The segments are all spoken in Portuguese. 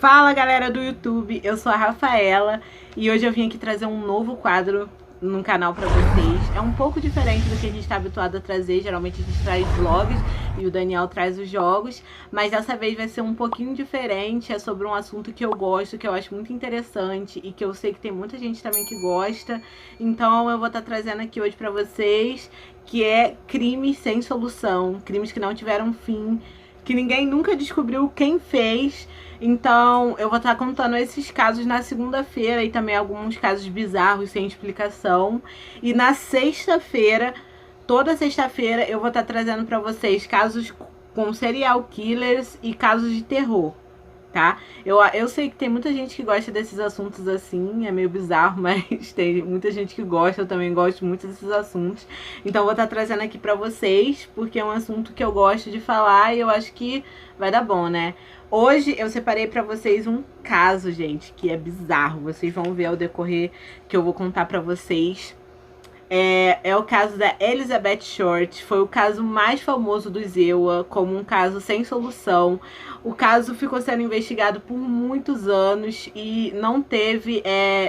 Fala galera do YouTube, eu sou a Rafaela e hoje eu vim aqui trazer um novo quadro no canal pra vocês. É um pouco diferente do que a gente tá habituado a trazer, geralmente a gente traz vlogs e o Daniel traz os jogos, mas dessa vez vai ser um pouquinho diferente, é sobre um assunto que eu gosto, que eu acho muito interessante e que eu sei que tem muita gente também que gosta, então eu vou estar trazendo aqui hoje pra vocês, que é crimes sem solução, crimes que não tiveram fim, que ninguém nunca descobriu quem fez. Então eu vou estar contando esses casos na segunda-feira e também alguns casos bizarros sem explicação. E na sexta-feira, toda sexta-feira, eu vou estar trazendo para vocês casos com serial killers e casos de terror, tá? Eu sei que tem muita gente que gosta desses assuntos assim, é meio bizarro, mas tem muita gente que gosta, eu também gosto muito desses assuntos. Então eu vou estar trazendo aqui pra vocês, porque é um assunto que eu gosto de falar e eu acho que vai dar bom, né? Hoje eu separei pra vocês um caso, gente, que é bizarro. Vocês vão ver ao decorrer que eu vou contar pra vocês. É o caso da Elizabeth Short, foi o caso mais famoso do EUA, como um caso sem solução. O caso ficou sendo investigado por muitos anos e não teve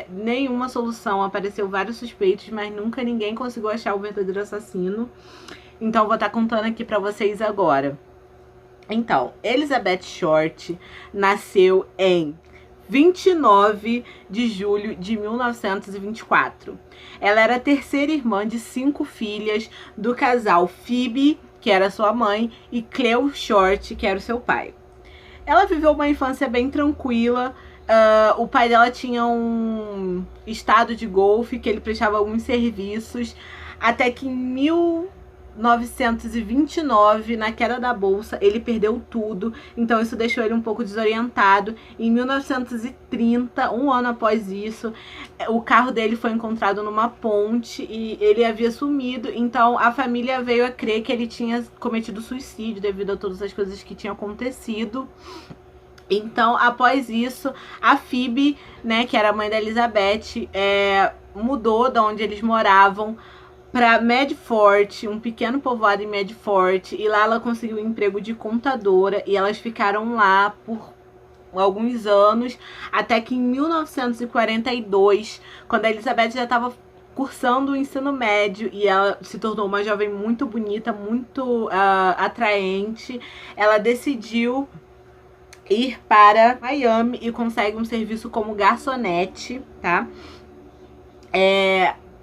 nenhuma solução. Apareceu vários suspeitos, mas nunca ninguém conseguiu achar o verdadeiro assassino. Então eu vou estar contando aqui pra vocês agora. Então, Elizabeth Short nasceu em 29 de julho de 1924. Ela era a terceira irmã de 5 filhas do casal Phoebe, que era sua mãe, e Cleo Short, que era o seu pai. Ela viveu uma infância bem tranquila. O pai dela tinha um estado de golfe, que ele prestava alguns serviços, até que em 1929, na queda da bolsa, ele perdeu tudo, então isso deixou ele um pouco desorientado. Em 1930, um ano após isso, o carro dele foi encontrado numa ponte e ele havia sumido, então a família veio a crer que ele tinha cometido suicídio devido a todas as coisas que tinham acontecido. Então, após isso, a Phoebe, né, que era a mãe da Elizabeth, mudou de onde eles moravam para Medford, um pequeno povoado em Medford, e lá ela conseguiu um emprego de contadora e elas ficaram lá por alguns anos, até que em 1942, quando a Elizabeth já estava cursando o ensino médio e ela se tornou uma jovem muito bonita, muito atraente, ela decidiu ir para Miami e consegue um serviço como garçonete, tá?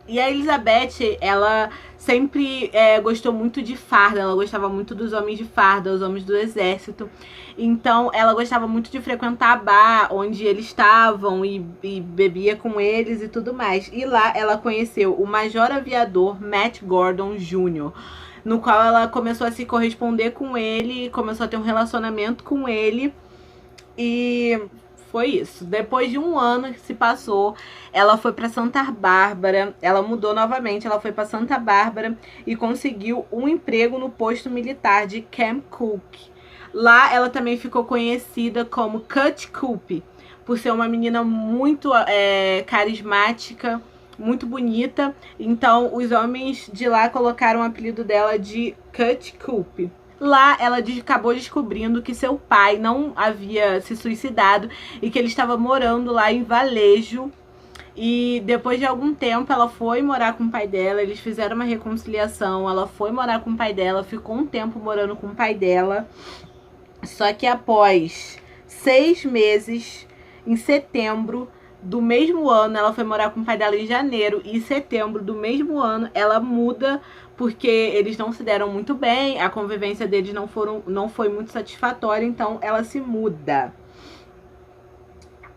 E a Elizabeth, ela sempre gostou muito de farda, ela gostava muito dos homens de farda, os homens do exército. Então, ela gostava muito de frequentar a bar onde eles estavam e bebia com eles e tudo mais. E lá ela conheceu o major aviador Matt Gordon Jr., no qual ela começou a se corresponder com ele, começou a ter um relacionamento com ele. E foi isso. Depois de um ano que se passou, ela foi para Santa Bárbara. Ela mudou novamente. Ela foi para Santa Bárbara e conseguiu um emprego no posto militar de Camp Cook. Lá ela também ficou conhecida como Cut Coop, por ser uma menina muito carismática, muito bonita. Então os homens de lá colocaram o apelido dela de Cut Coop. Lá ela acabou descobrindo que seu pai não havia se suicidado e que ele estava morando lá em Valejo. E depois de algum tempo ela foi morar com o pai dela, eles fizeram uma reconciliação, ela foi morar com o pai dela, ficou um tempo morando com o pai dela. Só que após 6 meses, em setembro do mesmo ano, ela foi morar com o pai dela em janeiro, e em setembro do mesmo ano ela muda, porque eles não se deram muito bem, a convivência deles não foi muito satisfatória, então ela se muda.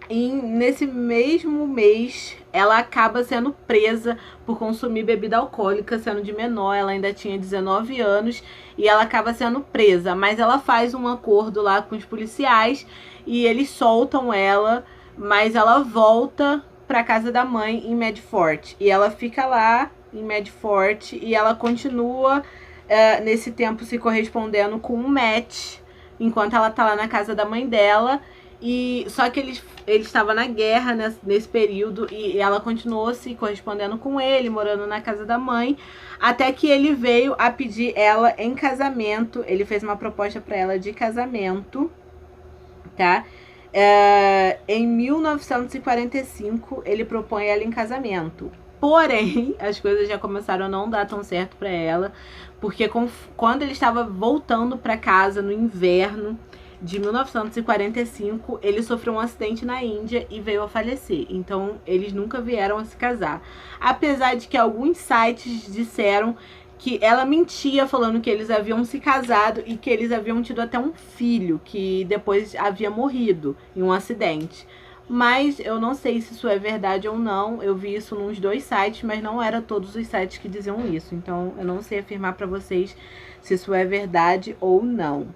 E nesse mesmo mês, ela acaba sendo presa por consumir bebida alcoólica, sendo de menor, ela ainda tinha 19 anos, e ela acaba sendo presa, mas ela faz um acordo lá com os policiais, e eles soltam ela, mas ela volta para casa da mãe em Medford, e ela fica lá em Medford, e ela continua nesse tempo se correspondendo com o Matt, enquanto ela tá lá na casa da mãe dela. E só que ele estava na guerra nesse período, e ela continuou se correspondendo com ele, morando na casa da mãe, até que ele veio a pedir ela em casamento. Ele fez uma proposta para ela de casamento, tá? Em 1945, ele propõe ela em casamento. Porém, as coisas já começaram a não dar tão certo para ela, porque quando ele estava voltando para casa no inverno de 1945, ele sofreu um acidente na Índia e veio a falecer. Então, eles nunca vieram a se casar. Apesar de que alguns sites disseram que ela mentia falando que eles haviam se casado e que eles haviam tido até um filho, que depois havia morrido em um acidente. Mas eu não sei se isso é verdade ou não. Eu vi isso nos 2 sites, mas não era todos os sites que diziam isso. Então eu não sei afirmar para vocês se isso é verdade ou não.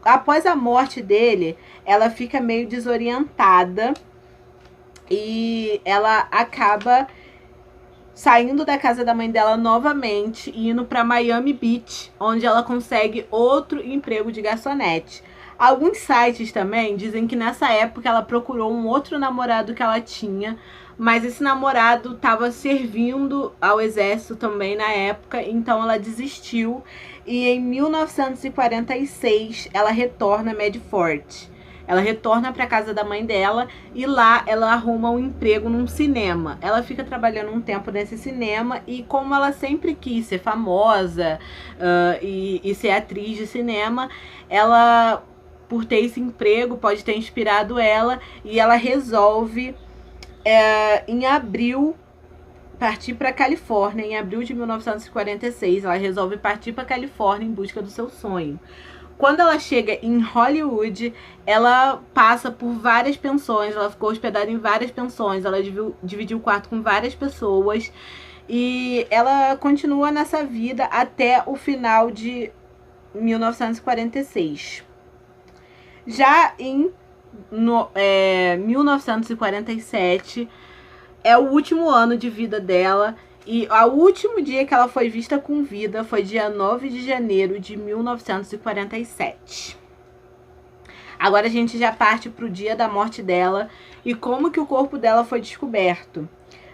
Após a morte dele, ela fica meio desorientada e ela acaba saindo da casa da mãe dela novamente e indo para Miami Beach, onde ela consegue outro emprego de garçonete. Alguns sites também dizem que nessa época ela procurou um outro namorado que ela tinha, mas esse namorado estava servindo ao exército também na época, então ela desistiu. E em 1946 ela retorna a Medford. Ela retorna para casa da mãe dela e lá ela arruma um emprego num cinema. Ela fica trabalhando um tempo nesse cinema e como ela sempre quis ser famosa e ser atriz de cinema, ela, por ter esse emprego, pode ter inspirado ela e ela resolve, em abril, partir para Califórnia. Em abril de 1946, ela resolve partir para Califórnia em busca do seu sonho. Quando ela chega em Hollywood, ela passa por várias pensões, ela ficou hospedada em várias pensões, ela dividiu o quarto com várias pessoas e ela continua nessa vida até o final de 1946. Já em 1947, é o último ano de vida dela. E o último dia que ela foi vista com vida foi dia 9 de janeiro de 1947. Agora a gente já parte para o dia da morte dela e como que o corpo dela foi descoberto.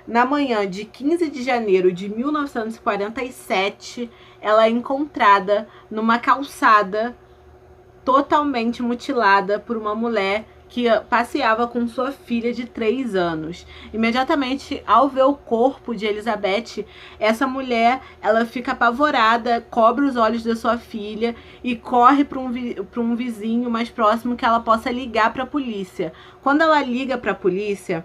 Na manhã de 15 de janeiro de 1947, ela é encontrada numa calçada totalmente mutilada por uma mulher que passeava com sua filha de 3 anos. Imediatamente, ao ver o corpo de Elizabeth, essa mulher, ela fica apavorada, cobre os olhos da sua filha e corre para um vizinho mais próximo que ela possa ligar para a polícia. Quando ela liga para a polícia,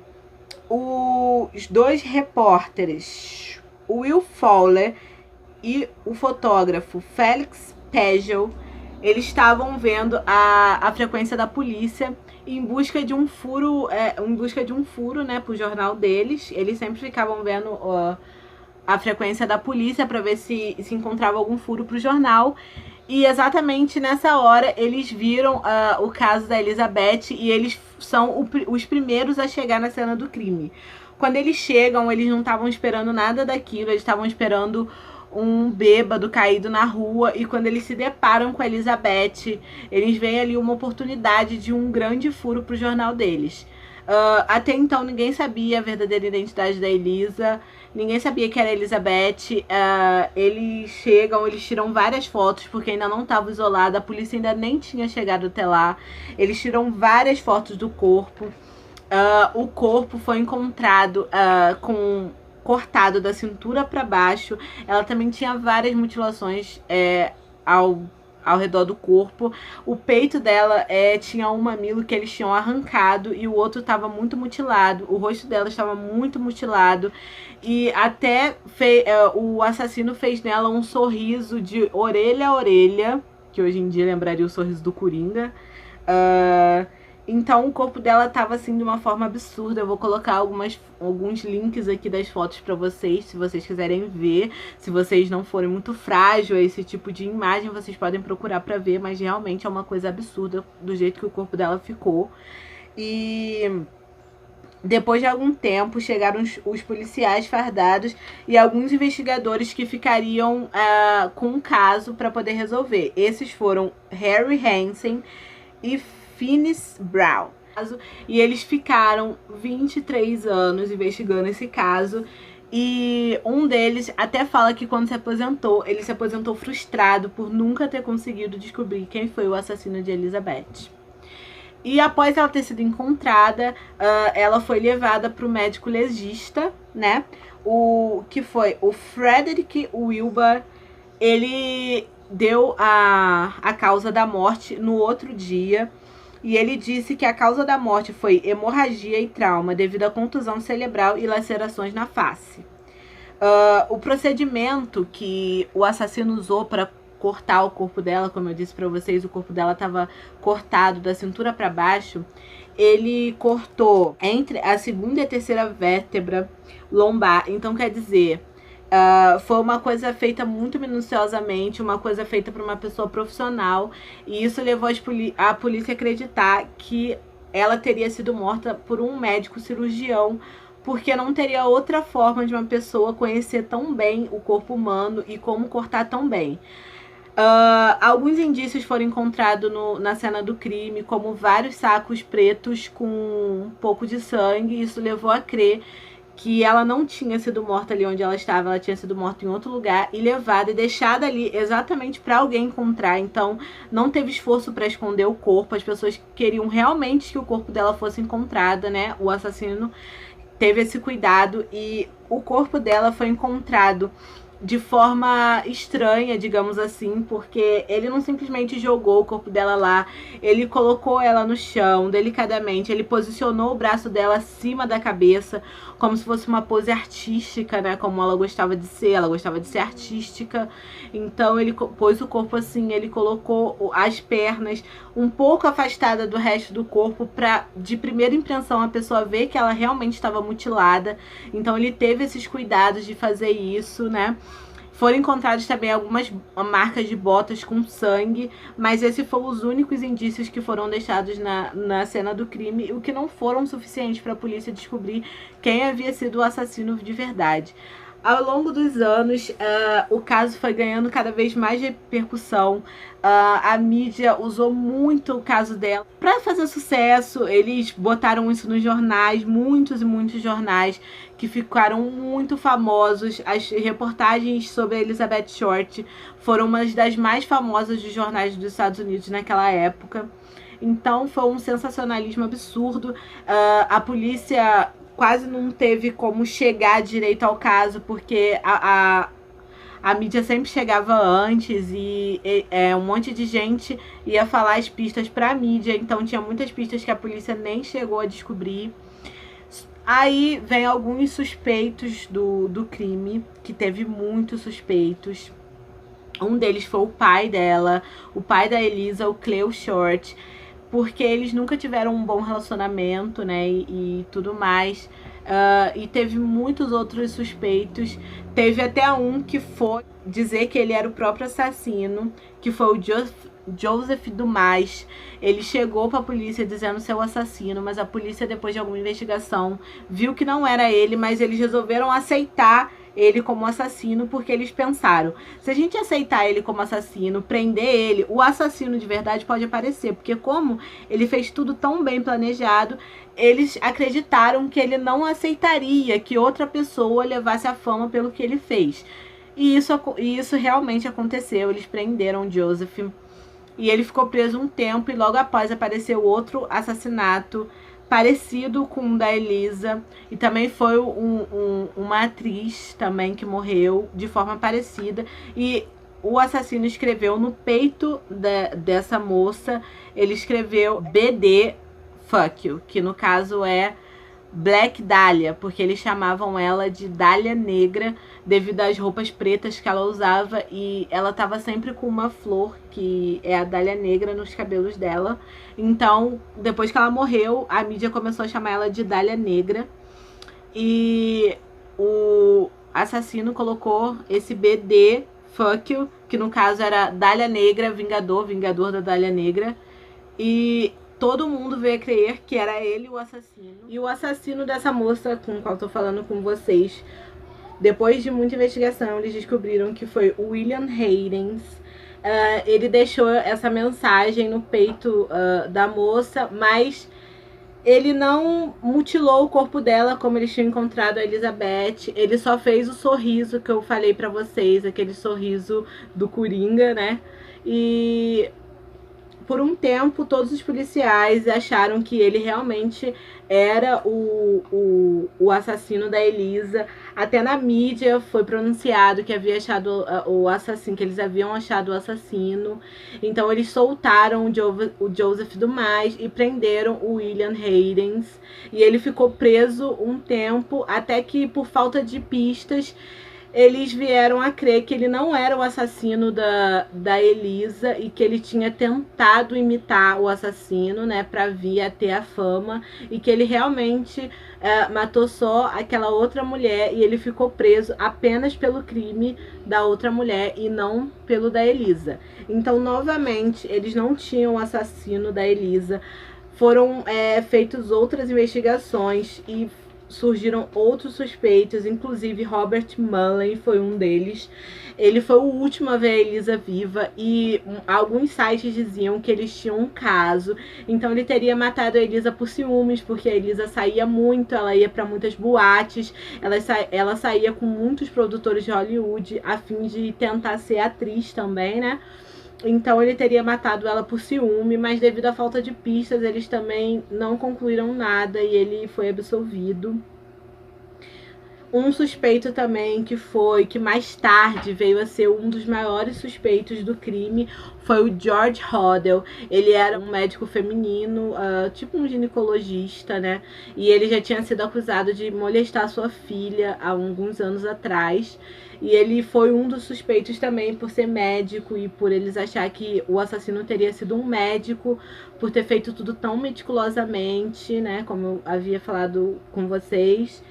os 2 repórteres, Will Fowler e o fotógrafo Felix Pagel, eles estavam vendo a frequência da polícia em busca de um furo, né, pro jornal deles. Eles sempre ficavam vendo a frequência da polícia para ver se encontrava algum furo pro jornal. E exatamente nessa hora eles viram o caso da Elizabeth e eles são os primeiros a chegar na cena do crime. Quando eles chegam, eles não estavam esperando nada daquilo, eles estavam esperando um bêbado caído na rua, e quando eles se deparam com a Elizabeth, eles veem ali uma oportunidade de um grande furo pro jornal deles. Até então ninguém sabia a verdadeira identidade da Elisa, ninguém sabia que era a Elizabeth. Eles chegam, eles tiram várias fotos porque ainda não estava isolada, a polícia ainda nem tinha chegado até lá. Eles tiram várias fotos do corpo. O corpo foi encontrado cortado da cintura para baixo. Ela também tinha várias mutilações ao redor do corpo. O peito dela tinha um mamilo que eles tinham arrancado e o outro estava muito mutilado. O rosto dela estava muito mutilado. E até o assassino fez nela um sorriso de orelha a orelha, que hoje em dia lembraria o sorriso do Coringa. Então o corpo dela tava assim de uma forma absurda. Eu vou colocar alguns links aqui das fotos pra vocês, se vocês quiserem ver. Se vocês não forem muito frágil a esse tipo de imagem, vocês podem procurar pra ver. Mas realmente é uma coisa absurda do jeito que o corpo dela ficou. E depois de algum tempo chegaram os policiais fardados e alguns investigadores que ficariam com o caso para poder resolver. Esses foram Harry Hansen e Finis Brown. E eles ficaram 23 anos investigando esse caso. E um deles até fala que quando se aposentou, ele se aposentou frustrado por nunca ter conseguido descobrir quem foi o assassino de Elizabeth. E após ela ter sido encontrada, ela foi levada para o médico legista, né? O que foi o Frederick Wilbur. Ele deu a causa da morte no outro dia. E ele disse que a causa da morte foi hemorragia e trauma devido à contusão cerebral e lacerações na face. O procedimento que o assassino usou para cortar o corpo dela, como eu disse para vocês, o corpo dela estava cortado da cintura para baixo. Ele cortou entre a segunda e a terceira vértebra lombar. Então, quer dizer, foi uma coisa feita muito minuciosamente, uma coisa feita por uma pessoa profissional. E isso levou a polícia a acreditar que ela teria sido morta por um médico cirurgião, porque não teria outra forma de uma pessoa conhecer tão bem o corpo humano e como cortar tão bem. Alguns indícios foram encontrados na cena do crime, como vários sacos pretos com um pouco de sangue. Isso levou a crer que ela não tinha sido morta ali onde ela estava, ela tinha sido morta em outro lugar e levada e deixada ali exatamente para alguém encontrar. Então não teve esforço para esconder o corpo, as pessoas queriam realmente que o corpo dela fosse encontrado, né? O assassino teve esse cuidado e o corpo dela foi encontrado de forma estranha, digamos assim, porque ele não simplesmente jogou o corpo dela lá, ele colocou ela no chão delicadamente, ele posicionou o braço dela acima da cabeça, como se fosse uma pose artística, né, como ela gostava de ser artística. Então ele pôs o corpo assim, ele colocou as pernas um pouco afastada do resto do corpo para, de primeira impressão, a pessoa ver que ela realmente estava mutilada. Então ele teve esses cuidados de fazer isso, né? Foram encontradas também algumas marcas de botas com sangue, mas esses foram os únicos indícios que foram deixados na cena do crime, o que não foram suficientes para a polícia descobrir quem havia sido o assassino de verdade. Ao longo dos anos, o caso foi ganhando cada vez mais repercussão. A mídia usou muito o caso dela para fazer sucesso. Eles botaram isso nos jornais, muitos e muitos jornais que ficaram muito famosos. As reportagens sobre a Elizabeth Short foram uma das mais famosas dos jornais dos Estados Unidos naquela época. Então foi um sensacionalismo absurdo. A polícia quase não teve como chegar direito ao caso, porque a mídia sempre chegava antes e um monte de gente ia falar as pistas para a mídia, então tinha muitas pistas que a polícia nem chegou a descobrir. Aí vem alguns suspeitos do crime, que teve muitos suspeitos. Um deles foi o pai dela, o pai da Elisa, o Cleo Short, porque eles nunca tiveram um bom relacionamento, né, e tudo mais. E teve muitos outros suspeitos. Teve até um que foi dizer que ele era o próprio assassino, que foi o Joseph Dumas. Ele chegou para a polícia dizendo ser o assassino, mas a polícia, depois de alguma investigação, viu que não era ele, mas eles resolveram aceitar ele como assassino, porque eles pensaram, se a gente aceitar ele como assassino, prender ele, o assassino de verdade pode aparecer, porque como ele fez tudo tão bem planejado, eles acreditaram que ele não aceitaria que outra pessoa levasse a fama pelo que ele fez. E isso realmente aconteceu. Eles prenderam o Joseph e ele ficou preso um tempo, e logo após apareceu outro assassinato parecido com o da Elisa, e também foi uma atriz também que morreu de forma parecida, e o assassino escreveu no peito dessa moça, ele escreveu BD Fuck You, que no caso é Black Dahlia, porque eles chamavam ela de Dália Negra devido às roupas pretas que ela usava, e ela estava sempre com uma flor, que é a Dália Negra, nos cabelos dela. Então, depois que ela morreu, a mídia começou a chamar ela de Dália Negra, e o assassino colocou esse BD Fuck You, que no caso era Dália Negra, Vingador da Dália Negra, e todo mundo veio a crer que era ele o assassino. E o assassino dessa moça com a qual eu tô falando com vocês, depois de muita investigação, eles descobriram que foi o William Haydens. Ele deixou essa mensagem no peito da moça, mas ele não mutilou o corpo dela como eles tinham encontrado a Elizabeth. Ele só fez o sorriso que eu falei pra vocês, aquele sorriso do Coringa, né? E por um tempo, todos os policiais acharam que ele realmente era o assassino da Elisa. Até na mídia foi pronunciado que havia achado o assassino, que eles haviam achado o assassino. Então eles soltaram o Joseph Dumas e prenderam o William Hayden. E ele ficou preso um tempo, até que por falta de pistas eles vieram a crer que ele não era o assassino da Elisa e que ele tinha tentado imitar o assassino, né, para vir a ter a fama, e que ele realmente matou só aquela outra mulher e ele ficou preso apenas pelo crime da outra mulher e não pelo da Elisa. Então, novamente, eles não tinham o assassino da Elisa. Foram feitas outras investigações e surgiram outros suspeitos, inclusive Robert Mullen foi um deles. Ele foi o último a ver a Elisa viva e alguns sites diziam que eles tinham um caso. Então ele teria matado a Elisa por ciúmes, porque a Elisa saía muito, ela ia para muitas boates, ela saía com muitos produtores de Hollywood a fim de tentar ser atriz também, né? Então ele teria matado ela por ciúme, mas devido à falta de pistas, eles também não concluíram nada e ele foi absolvido. Um suspeito também que mais tarde veio a ser um dos maiores suspeitos do crime foi o George Hodel. Ele era um médico feminino, tipo um ginecologista, né? E ele já tinha sido acusado de molestar sua filha há alguns anos atrás. E ele foi um dos suspeitos também por ser médico e por eles achar que o assassino teria sido um médico, por ter feito tudo tão meticulosamente, né? Como eu havia falado com vocês.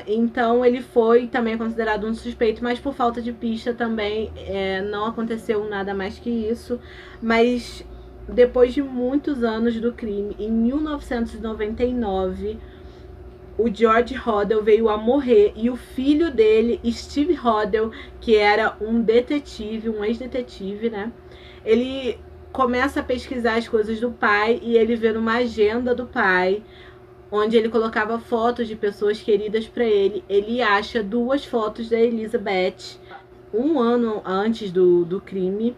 Então ele foi também considerado um suspeito, mas por falta de pista também não aconteceu nada mais que isso. Mas depois de muitos anos do crime, em 1999... o George Hodel veio a morrer e o filho dele, Steve Hodel, que era um detetive, um ex-detetive, né? Ele começa a pesquisar as coisas do pai e ele vê numa agenda do pai, onde ele colocava fotos de pessoas queridas para ele. Ele acha 2 fotos da Elizabeth, um ano antes do crime.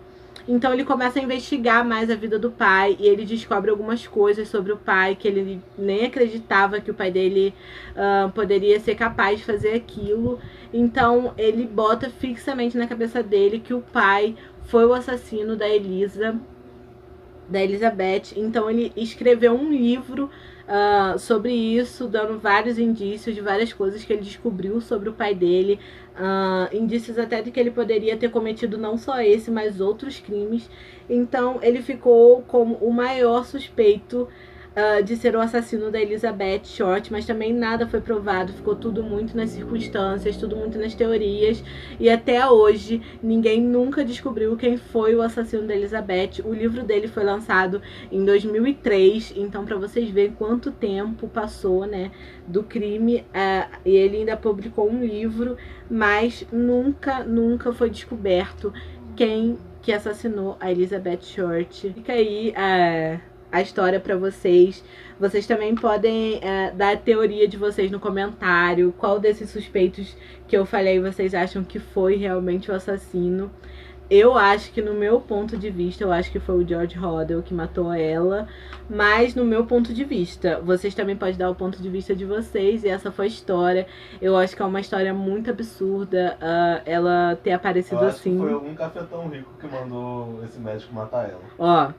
Então ele começa a investigar mais a vida do pai e ele descobre algumas coisas sobre o pai que ele nem acreditava que o pai dele poderia ser capaz de fazer aquilo. Então ele bota fixamente na cabeça dele que o pai foi o assassino da Elizabeth. Então ele escreveu um livro sobre isso, dando vários indícios de várias coisas que ele descobriu sobre o pai dele. Indícios até de que ele poderia ter cometido não só esse, mas outros crimes. Então ele ficou como o maior suspeito de ser o assassino da Elizabeth Short, mas também nada foi provado, ficou tudo muito nas circunstâncias, tudo muito nas teorias, e até hoje ninguém nunca descobriu quem foi o assassino da Elizabeth. O livro dele foi lançado em 2003, então para vocês verem quanto tempo passou, né, do crime, e ele ainda publicou um livro, mas nunca foi descoberto quem que assassinou a Elizabeth Short. Fica aí a história pra vocês. Vocês também podem dar a teoria de vocês no comentário. Qual desses suspeitos que eu falei vocês acham que foi realmente o assassino? Eu acho que, no meu ponto de vista, eu acho que foi o George Hodel que matou ela. Mas no meu ponto de vista, vocês também podem dar o ponto de vista de vocês. E essa foi a história. Eu acho que é uma história muito absurda ela ter aparecido assim. Foi algum cafetão rico que mandou esse médico matar ela. Ó,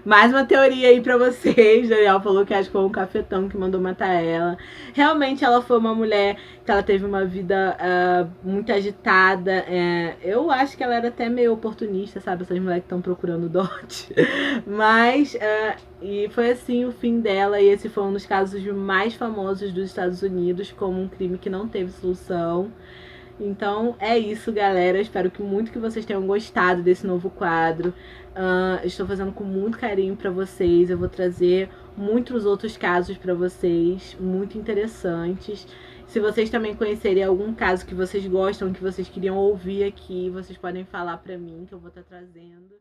mais uma teoria aí pra vocês. Daniel falou que acho que foi um cafetão que mandou matar ela. Realmente ela foi uma mulher que ela teve uma vida muito agitada. Eu acho que ela era até meio oportunista, sabe? Essas mulheres que estão procurando dote. Mas, e foi assim o fim dela. E esse foi um dos casos mais famosos dos Estados Unidos, como um crime que não teve solução. Então é isso, galera. Espero que muito que vocês tenham gostado desse novo quadro. Estou fazendo com muito carinho pra vocês. Eu vou trazer muitos outros casos pra vocês, muito interessantes. Se vocês também conhecerem algum caso que vocês gostam, que vocês queriam ouvir aqui, vocês podem falar pra mim, que eu vou estar trazendo.